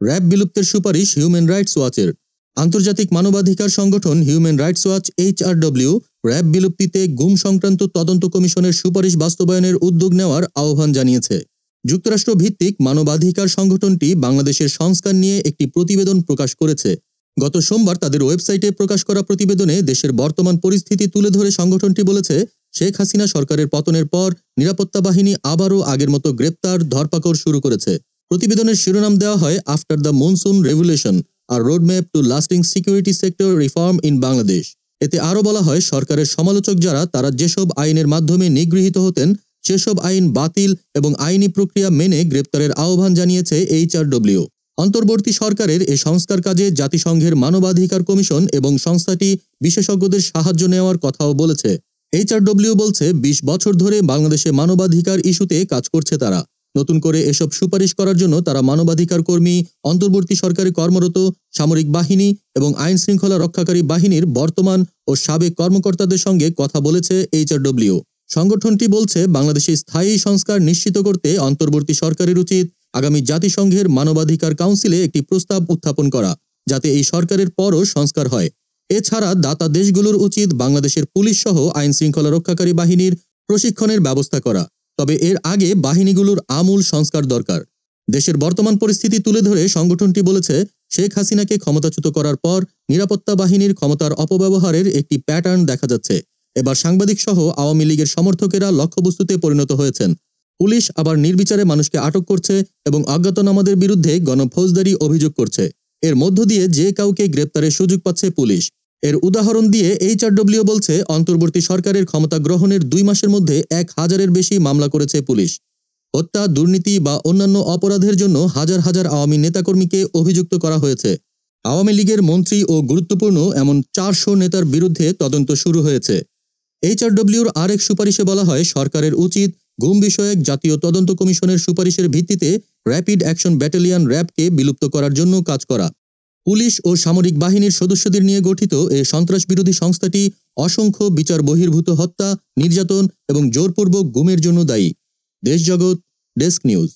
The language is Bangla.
র‍্যাব বিলুপ্তের সুপারিশ হিউম্যান রাইটস ওয়াচের। আন্তর্জাতিক মানবাধিকার সংগঠন human rights watch HRW RAB বিলুপ্তিতে গুম সংক্রান্ত তদন্ত কমিশনের সুপারিশ বাস্তবায়নের উদ্যোগ নেওয়ার আহ্বান জানিয়েছে। যুক্তরাষ্ট্র ভিত্তিক মানবাধিকার সংগঠনটি বাংলাদেশের সংস্কার নিয়ে একটি প্রতিবেদন প্রকাশ করেছে। গত সোমবার তাদের ওয়েবসাইটে প্রকাশ করা প্রতিবেদনে দেশের বর্তমান পরিস্থিতি তুলে ধরে সংগঠনটি বলেছে, শেখ হাসিনা সরকারের পতনের পর নিরাপত্তা বাহিনী আবারও আগের মতো গ্রেপ্তার ধরপাকড় শুরু করেছে। প্রতিবেদনের শিরোনাম দেওয়া হয় আফটার দ্য মনসুন রেভলিউশন আর roadmap to lasting security sector reform in Bangladesh. এতে আরও বলা হয়, সরকারের সমালোচক যারা তারা যেসব আইনের মাধ্যমে নিগৃহীত হতেন সেসব আইন বাতিল এবং আইনি প্রক্রিয়া মেনে গ্রেপ্তারের আহ্বান জানিয়েছে HRW। অন্তর্বর্তী সরকারের এ সংস্কার কাজে জাতিসংঘের মানবাধিকার কমিশন এবং সংস্থাটি বিশেষজ্ঞদের সাহায্য নেওয়ার কথাও বলেছে। HRW বলছে ২০ বছর ধরে বাংলাদেশে মানবাধিকার ইস্যুতে কাজ করছে তারা। নতুন করে এসব সুপারিশ করার জন্য তারা মানবাধিকার কর্মী, অন্তর্বর্তী সরকারে কর্মরত সামরিক বাহিনী এবং আইন শৃঙ্খলা রক্ষাকারী বাহিনীর বর্তমান ও সাবেক কর্মকর্তাদের সঙ্গে কথা বলেছে HRW। সংগঠনটি বলছে, বাংলাদেশে স্থায়ী সংস্কার নিশ্চিত করতে অন্তর্বর্তী সরকারের উচিত আগামী জাতিসংঘের মানবাধিকার কাউন্সিলে একটি প্রস্তাব উত্থাপন করা, যাতে এই সরকারের পরও সংস্কার হয়। এছাড়া দাতা দেশগুলোর উচিত বাংলাদেশের পুলিশ সহ আইন শৃঙ্খলা রক্ষাকারী বাহিনীর প্রশিক্ষণের ব্যবস্থা করা। তবে এর আগে বাহিনীগুলোর আমূল সংস্কার দরকার। দেশের বর্তমান পরিস্থিতি তুলে ধরে সংগঠনটি বলেছে, শেখ হাসিনাকে ক্ষমতাচ্যুত করার পর নিরাপত্তা বাহিনীর ক্ষমতার অপব্যবহারের একটি প্যাটার্ন দেখা যাচ্ছে। এবার সাংবাদিক সহ আওয়ামী লীগের সমর্থকেরা লক্ষ্যবস্তুতে পরিণত হয়েছেন। পুলিশ আবার নির্বিচারে মানুষকে আটক করছে এবং অজ্ঞাতনামাদের বিরুদ্ধে গণফৌজদারি অভিযোগ করছে। এর মধ্য দিয়ে যে কাউকে গ্রেপ্তারের সুযোগ পাচ্ছে পুলিশ। এর উদাহরণ দিয়ে HRW বলছে, অন্তর্বর্তী সরকারের ক্ষমতা গ্রহণের ২ মাসের মধ্যে ১,০০০-এর বেশি মামলা করেছে পুলিশ। হত্যা, দুর্নীতি বা অন্যান্য অপরাধের জন্য হাজার হাজার আওয়ামী নেতাকর্মীকে অভিযুক্ত করা হয়েছে। আওয়ামী লীগের মন্ত্রী ও গুরুত্বপূর্ণ এমন ৪০০ নেতার বিরুদ্ধে তদন্ত শুরু হয়েছে। HRWর আরেক সুপারিশে বলা হয়, সরকারের উচিত গুম বিষয়ক জাতীয় তদন্ত কমিশনের সুপারিশের ভিত্তিতে র্যাপিড অ্যাকশন ব্যাটালিয়ন র‍্যাবকে বিলুপ্ত করার জন্য কাজ করা। পুলিশ ও সামরিক বাহিনীর সদস্যদের নিয়ে গঠিত এই সন্ত্রাস বিরোধী সংস্থাটি অসংখ্য বিচার বহির্ভূত হত্যা, নির্যাতন এবং জোরপূর্বক গুমের জন্য দায়ী। দেশ জগৎ ডেস্ক নিউজ।